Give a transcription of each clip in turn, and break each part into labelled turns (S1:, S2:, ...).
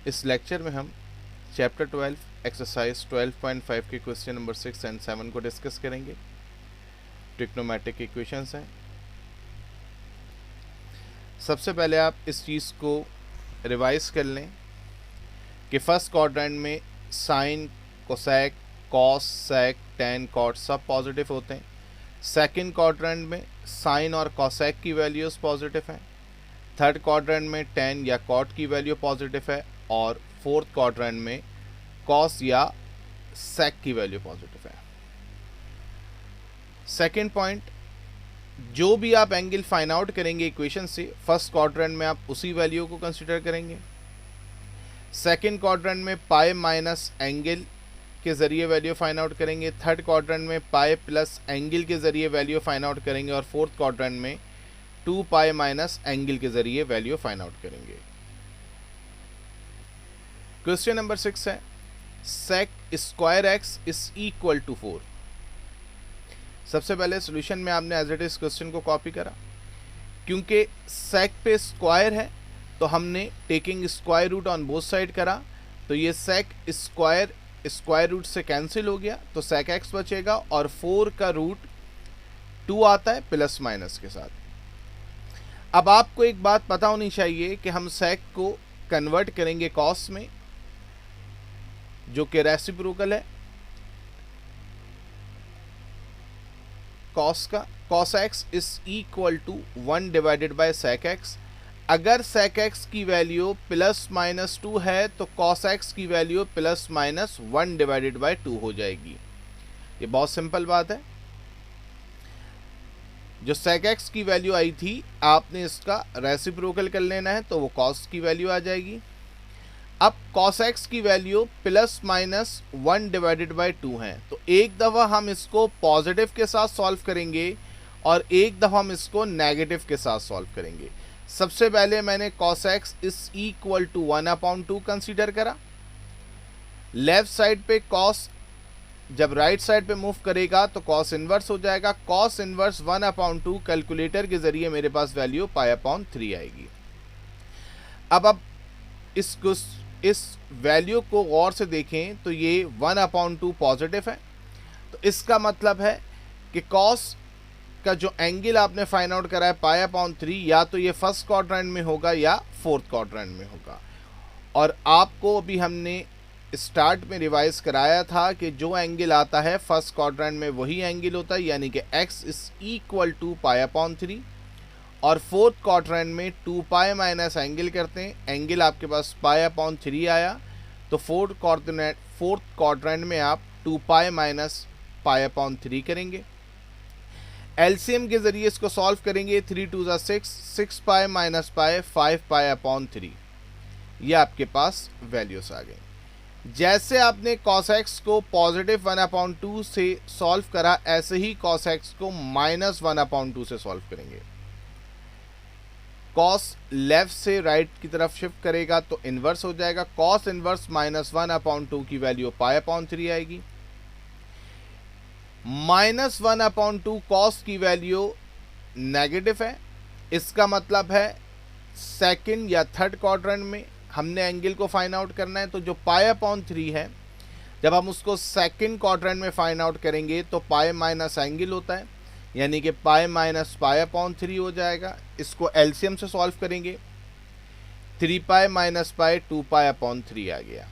S1: इस लेक्चर में हम चैप्टर 12 एक्सरसाइज 12.5 के क्वेश्चन नंबर 6 एंड 7 को डिस्कस करेंगे। ट्रिग्नोमेट्रिक इक्वेशंस हैं। सबसे पहले आप इस चीज़ को रिवाइज कर लें कि फर्स्ट क्वाड्रेंट में साइन, कोसेक, कॉस, सेक, टेन, कॉट सब पॉजिटिव होते हैं। सेकंड क्वाड्रेंट में साइन और कोसेक की वैल्यूज़ पॉजिटिव हैं। थर्ड क्वाड्रेंट में टेन या कॉट की वैल्यू पॉजिटिव है और फोर्थ क्वाड्रेंट में कॉस या सेक की वैल्यू पॉजिटिव है। सेकंड पॉइंट, जो भी आप एंगल फाइंड आउट करेंगे इक्वेशन से, फर्स्ट क्वाड्रेंट में आप उसी वैल्यू को कंसिडर करेंगे। सेकंड क्वाड्रेंट में पाई माइनस एंगल के ज़रिए वैल्यू फाइंड आउट करेंगे। थर्ड क्वाड्रेंट में पाई प्लस एंगल के ज़रिए वैल्यू फाइंड आउट करेंगे और फोर्थ क्वाड्रेंट में 2 पाई माइनस एंगल के ज़रिए वैल्यू फाइंड आउट करेंगे। क्वेश्चन नंबर 6 है sec square x is equal to 4। सबसे पहले सॉल्यूशन में आपने एज इट इज क्वेश्चन को कॉपी करा। क्योंकि सेक पे स्क्वायर है तो हमने taking square root on both side करा, तो ये सेक स्क्वायर रूट से कैंसिल हो गया, तो सेक एक्स बचेगा और 4 का रूट 2 आता है प्लस माइनस के साथ। अब आपको एक बात पता होनी चाहिए कि हम सेक को कन्वर्ट करेंगे कॉस में, जो कि रेसिप्रोकल है कॉस का। Cos x is equal to 1 divided by sec x. अगर सेक एक्स की वैल्यू प्लस माइनस 2 है तो कॉस एक्स की value plus minus 1 divided by 2 हो जाएगी। ये बहुत सिंपल बात है। जो सेक एक्स की वैल्यू आई थी आपने इसका रेसिप्रोकल कर लेना है, तो वो कॉस की वैल्यू आ जाएगी। अब कॉस एक्स की value plus minus 1 divided by 2 है, तो एक दफ़ा हम इसको पॉजिटिव के साथ सॉल्व करेंगे और एक दफ़ा हम इसको नेगेटिव के साथ सॉल्व करेंगे। सबसे पहले मैंने cos x is equal to 1/2 consider करा। लेफ्ट साइड पे कॉस जब राइट साइड पे मूव करेगा तो कॉस इन्वर्स हो जाएगा। कॉस इन्वर्स 1/2 कैलकुलेटर के ज़रिए मेरे पास वैल्यू π/3 आएगी। अब इस वैल्यू को गौर से देखें तो ये 1/2 पॉजिटिव है, तो इसका मतलब है कि कॉस का जो एंगल आपने फाइंड आउट करा है π/3, या तो ये फर्स्ट क्वाड्रेंट में होगा या फोर्थ क्वाड्रेंट में होगा। और आपको अभी हमने स्टार्ट में रिवाइज कराया था कि जो एंगल आता है फर्स्ट क्वाड्रेंट में वही एंगल होता है, यानी कि x इज इक्वल टू π/3, और फोर्थ क्वाड्रेंट में 2 पाई माइनस एंगल करते हैं। एंगल आपके पास π/3 आया, तो फोर्थ क्वाड्रेंट में आप 2 पाई माइनस π/3 करेंगे। एलसीएम के ज़रिए इसको सॉल्व करेंगे। 3 2 6, 6 पाई माइनस पाई 5 π/3। ये आपके पास वैल्यूज आ गई। जैसे आपने cos x को पॉजिटिव 1/2 से सॉल्व करा, ऐसे ही cos x को माइनस 1/2 से सॉल्व करेंगे। cos लेफ्ट से राइट की तरफ शिफ्ट करेगा तो इन्वर्स हो जाएगा। cos इन्वर्स माइनस 1/2 की वैल्यू π/3 आएगी। माइनस 1/2 cos की वैल्यू नेगेटिव है, इसका मतलब है सेकंड या थर्ड क्वाड्रेंट में हमने एंगल को फाइंड आउट करना है। तो जो π/3 है, जब हम उसको सेकंड क्वाड्रेंट में फाइंड आउट करेंगे तो पाई माइनस एंगल होता है, यानी कि पाई माइनस π/3 हो जाएगा। इसको एलसीएम से सॉल्व करेंगे। 3 पाई माइनस पाई 2 π/3 आ गया।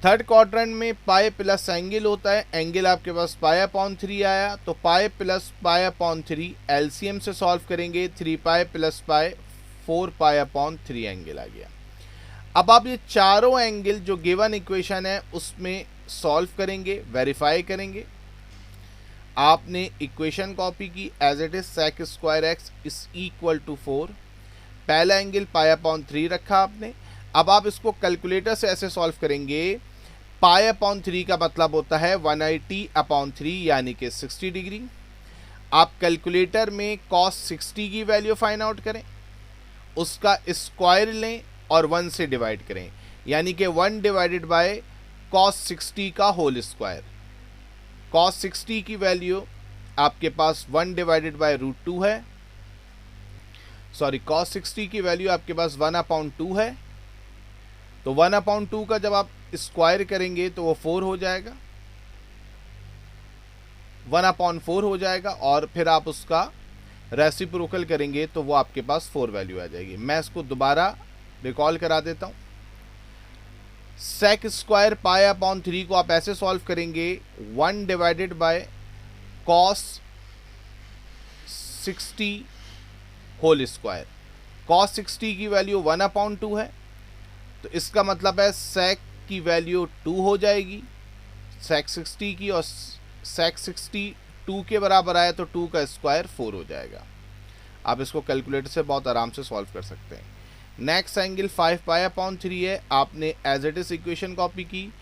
S1: थर्ड क्वाड्रेंट में पाई प्लस एंगल होता है, एंगल आपके पास π/3 आया, तो पाई प्लस π/3 एलसीएम से सॉल्व करेंगे। 3 पाई प्लस पाई 4 π/3 एंगल आ गया। अब आप ये चारों एंगल जो गिवन इक्वेशन है उसमें सॉल्व करेंगे, वेरीफाई करेंगे। आपने इक्वेशन कॉपी की as it is sec square x is equal to 4। पहला एंगल π/3 रखा आपने। अब आप इसको कैलकुलेटर से ऐसे सॉल्व करेंगे। π/3 का मतलब होता है 180/3, यानी कि 60 डिग्री। आप कैलकुलेटर में cos 60 की वैल्यू फाइंड आउट करें, उसका स्क्वायर लें और 1 से डिवाइड करें, यानी कि 1 डिवाइडेड बाय cos 60 का होल स्क्वायर। cos 60 की वैल्यू आपके पास 1 डिवाइडेड बाय √2 है। cos 60 की वैल्यू आपके पास 1/2 है। तो 1/2 का जब आप स्क्वायर करेंगे तो वो 4 हो जाएगा, 1/4 हो जाएगा, और फिर आप उसका रेसिप्रोकल करेंगे तो वो आपके पास 4 वैल्यू आ जाएगी। मैं इसको दोबारा रिकॉल करा देता हूँ। सेक स्क्वायर पाई अपॉन 3 को आप ऐसे सॉल्व करेंगे, 1 divided by cos 60 whole square. Cos 60 की वैल्यू 1/2 है, तो इसका मतलब है सेक की वैल्यू 2 हो जाएगी, सेक 60 की, और सेक 60 2 के बराबर आया तो 2 का स्क्वायर 4 हो जाएगा। आप इसको कैलकुलेटर से बहुत आराम से सॉल्व कर सकते हैं। नेक्स्ट एंगल 5 पाई अपॉन 3 है, आपने as it is equation copy की,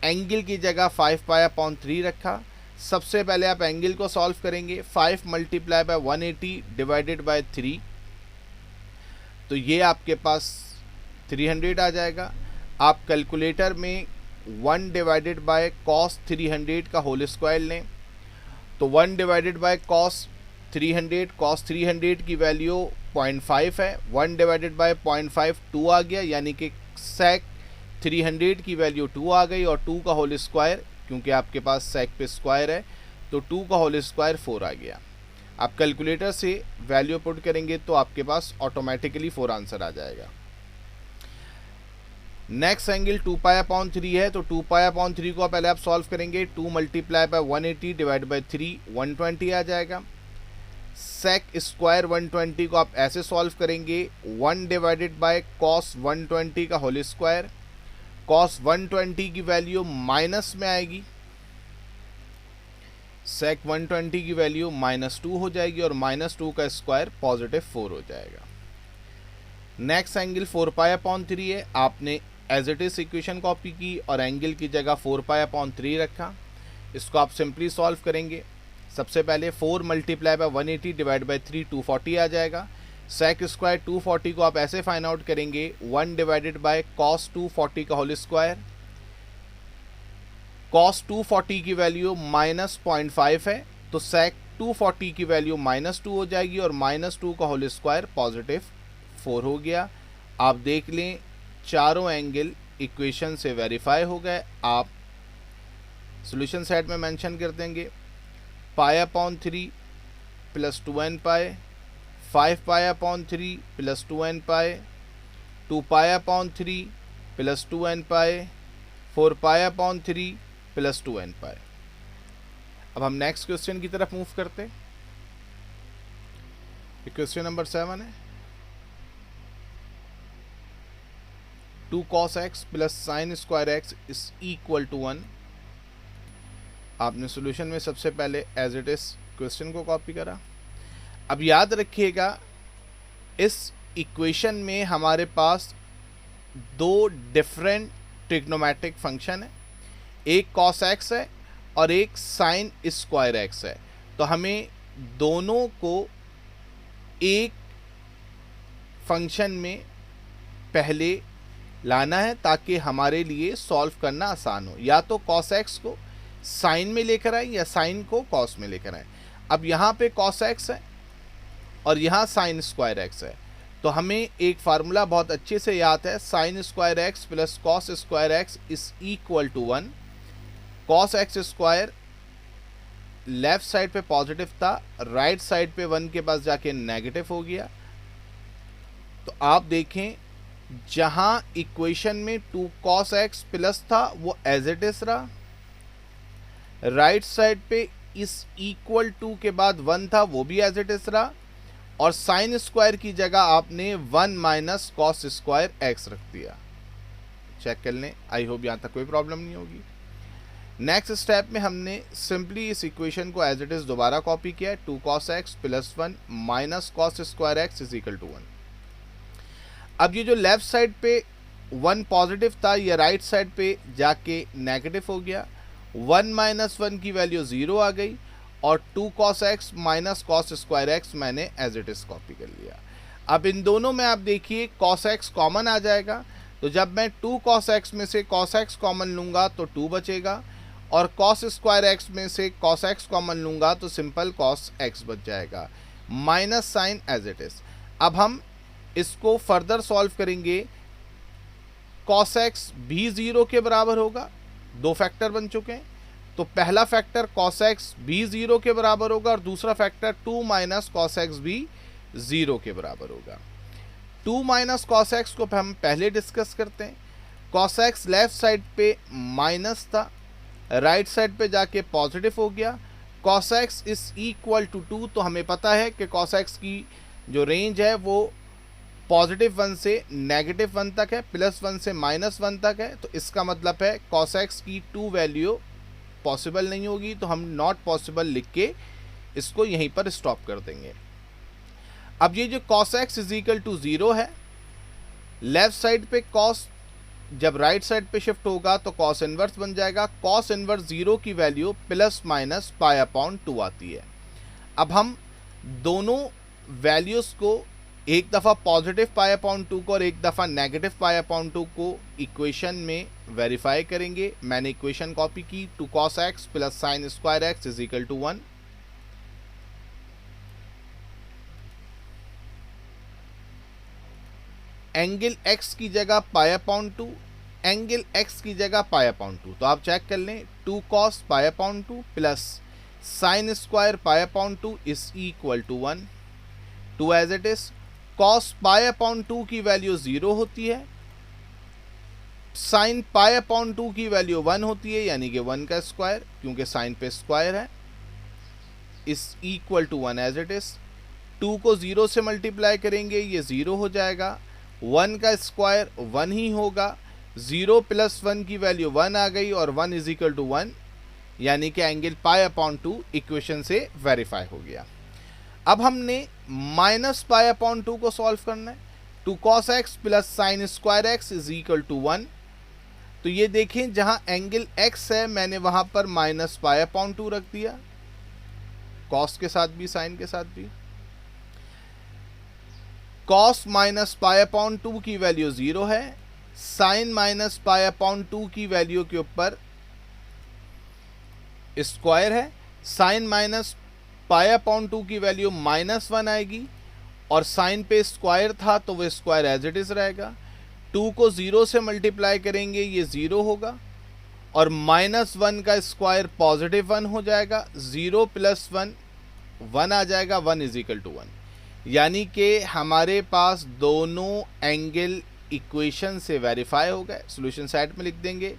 S1: एंगल की जगह 5 पाई अपॉन 3 रखा। सबसे पहले आप एंगल को सॉल्व करेंगे, 5 मल्टीप्लाई बाय 180 डिवाइडेड बाय 3, तो ये आपके पास 300 आ जाएगा। आप कैलकुलेटर में 1 डिवाइडेड बाय कॉस 300 का होल स्क्वायर लें, तो 1 डिवाइडेड बाय कॉस 300 की वैल्यू 0.5 है, 1 डिवाइडेड बाय 0.5 2 आ गया, यानी कि सेक 300 की वैल्यू 2 आ गई, और 2 का होल स्क्वायर, क्योंकि आपके पास सेक पे स्क्वायर है तो 2 का होल स्क्वायर 4 आ गया। आप कैलकुलेटर से वैल्यू पुट करेंगे तो आपके पास ऑटोमेटिकली 4 आंसर आ जाएगा। नेक्स्ट एंगल 2 पाई अपॉन 3 है, तो 2 पाई अपॉन 3 को पहले आप सॉल्व करेंगे, 2 मल्टीप्लाई बाय 180 डिवाइड बाय 3 120 आ जाएगा। सेक स्क्वायर 120 को आप ऐसे सॉल्व करेंगे, 1 डिवाइडेड बाय कॉस 120 का होल स्क्वायर, कॉस 120 की वैल्यू माइनस में आएगी, सेक 120 की वैल्यू -2 हो जाएगी, और -2 का स्क्वायर +4 हो जाएगा। नेक्स्ट एंगल 4 पाई अपॉन 3 है, आपने as it is equation copy की और एंगल की जगह 4 पाई अपॉन 3 रखा। इसको आप सिंपली सॉल्व करेंगे। सबसे पहले 4 मल्टीप्लाई बाय 180 डिवाइड बाय 3 240 आ जाएगा। सेक स्क्वायर 240 को आप ऐसे फाइंड आउट करेंगे, 1 डिवाइडेड बाय कॉस 240 का होल स्क्वायर, कॉस 240 की वैल्यू -0.5 है, तो सेक 240 की वैल्यू -2 हो जाएगी, और -2 का होल स्क्वायर +4 हो गया। आप देख लें चारों एंगल इक्वेशन से वेरीफाई हो गए। आप सॉल्यूशन सेट में मेंशन कर देंगे, पाई अपॉन 3 प्लस 2n पाई, 5 पाई अपॉन 3 प्लस 2n पाई, 2 पाई अपॉन 3 प्लस 2n पाई, 4 पाई अपॉन 3 प्लस 2n पाई। अब हम नेक्स्ट क्वेश्चन की तरफ मूव करते हैं। क्वेश्चन नंबर 7 है, 2 cos x plus sine square x is equal to 1। आपने सॉल्यूशन में सबसे पहले एज इट इज क्वेश्चन को कॉपी करा। अब याद रखिएगा, इस इक्वेशन में हमारे पास 2 डिफरेंट ट्रिग्नोमेट्रिक फंक्शन है, एक cos x है और एक साइन स्क्वायर x है। तो हमें दोनों को एक फंक्शन में पहले लाना है ताकि हमारे लिए सॉल्व करना आसान हो। या तो cos x को साइन में लेकर आए या साइन को cos में लेकर आए। अब यहाँ पे cos x है और यहाँ साइन स्क्वायर x है, तो हमें एक फार्मूला बहुत अच्छे से याद है, sine square x plus cos square x is equal to 1। Cos x square left side पे पॉजिटिव था, राइट साइड पे 1 के पास जाके नेगेटिव हो गया। तो आप देखें, जहां इक्वेशन में 2 cos x प्लस था वो एज इट इज रहा, राइट साइड पे इस इक्वल टू के बाद 1 था वो भी एज इट इज रहा, और साइन स्क्वायर की जगह आपने 1 माइनस कॉस स्क्वायर x रख दिया। चेक कर लें, आई होप यहाँ तक कोई प्रॉब्लम नहीं होगी। नेक्स्ट स्टेप में हमने सिंपली इस इक्वेशन को एज इट इज दोबारा कॉपी किया है, 2 cos x plus 1 minus cos square x is equal to 1। अब ये जो लेफ्ट साइड पे 1 पॉजिटिव था, ये राइट साइड पे जाके नेगेटिव हो गया, 1 माइनस 1 की वैल्यू 0 आ गई, और 2 cos x minus cos square x मैंने एज इट इज कॉपी कर लिया। अब इन दोनों में आप देखिए cos x कॉमन आ जाएगा, तो जब मैं 2 cos x में से cos x कॉमन लूँगा तो 2 बचेगा, और cos स्क्वायर x में से cos x कॉमन लूँगा तो सिंपल cos x बच जाएगा, minus sine as it is. अब हम इसको फर्दर सॉल्व करेंगे, cos x भी 0 के बराबर होगा। दो फैक्टर बन चुके हैं, तो पहला फैक्टर cos x भी 0 के बराबर होगा और दूसरा फैक्टर 2 माइनस cos x भी 0 के बराबर होगा। 2 माइनस cos x को हम पहले डिस्कस करते हैं। cos x लेफ्ट साइड पे माइनस था, राइट साइड पे जाके पॉजिटिव हो गया। cos x is equal to 2, तो हमें पता है कि cos x की जो रेंज है वो +1 से -1 तक है, +1 से -1 तक है। तो इसका मतलब है cos x की 2 वैल्यू पॉसिबल नहीं होगी, तो हम नॉट पॉसिबल लिख के इसको यहीं पर स्टॉप कर देंगे। अब ये जो cos x is equal to 0 है, लेफ्ट साइड पे cos जब राइट साइड पे शिफ्ट होगा तो cos इनवर्स बन जाएगा। cos इनवर्स 0 की वैल्यू ±π/2 आती है। अब हम दोनों वैल्यूज़ को एक दफ़ा पॉजिटिव π/2 को और एक दफ़ा नेगेटिव π/2 को इक्वेशन में वेरीफाई करेंगे। मैंने इक्वेशन कॉपी की, 2 cos x + sin² x is equal to 1। Angle x की जगह π/2, एंगल x की जगह π/2, तो आप चेक कर लें। 2 cos π/2 plus sin² π/2 is equal to 1। 2 as it is. cos π/2 की वैल्यू 0 होती है, sin π/2 की वैल्यू 1 होती है, यानी कि 1 का स्क्वायर, क्योंकि साइन पे स्क्वायर है, is equal to 1 as it is. 2 को 0 से मल्टीप्लाई करेंगे, ये 0 हो जाएगा। 1 का स्क्वायर 1 ही होगा। 0 + 1 की वैल्यू 1 आ गई और 1 इज इक्वल टू 1, यानी कि एंगल π/2 इक्वेशन से वेरीफाई हो गया। अब हमने -π/2 को सॉल्व करना है। 2 cos x + sin² x is equal to 1। तो ये देखें, जहां एंगल x है मैंने वहां पर -π/2 रख दिया, cos के साथ भी sin के साथ भी। cos -π/2 की वैल्यू 0 है, sin -π/2 की वैल्यू के ऊपर स्क्वायर है। sin -π/2 की वैल्यू -1 आएगी और साइन पे स्क्वायर था तो वो स्क्वायर एज इट इज रहेगा। 2 को 0 से मल्टीप्लाई करेंगे, ये 0 होगा और -1 का स्क्वायर +1 हो जाएगा। 0 + 1 1 आ जाएगा, 1 इज इक्वल टू 1, यानी कि हमारे पास दोनों एंगल इक्वेशन से वेरीफाई हो गए। सॉल्यूशन साइड में लिख देंगे,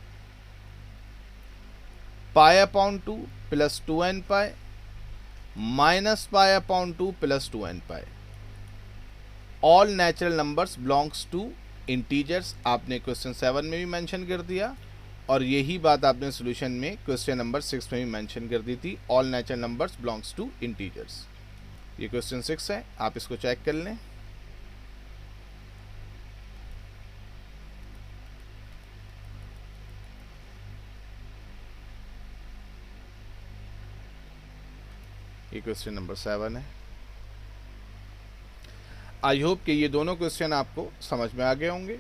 S1: π/2 + 2nπ -π/2 + 2nπ। All natural numbers belongs to integers आपने क्वेश्चन 7 में भी मेंशन कर दिया और यही बात आपने सॉल्यूशन में क्वेश्चन नंबर 6 में भी मेंशन कर दी थी। All natural numbers belongs to integers. ये क्वेश्चन 6 है, आप इसको चेक कर लें। ये क्वेश्चन नंबर 7 है। आई होप कि ये दोनों क्वेश्चन आपको समझ में आ गए होंगे।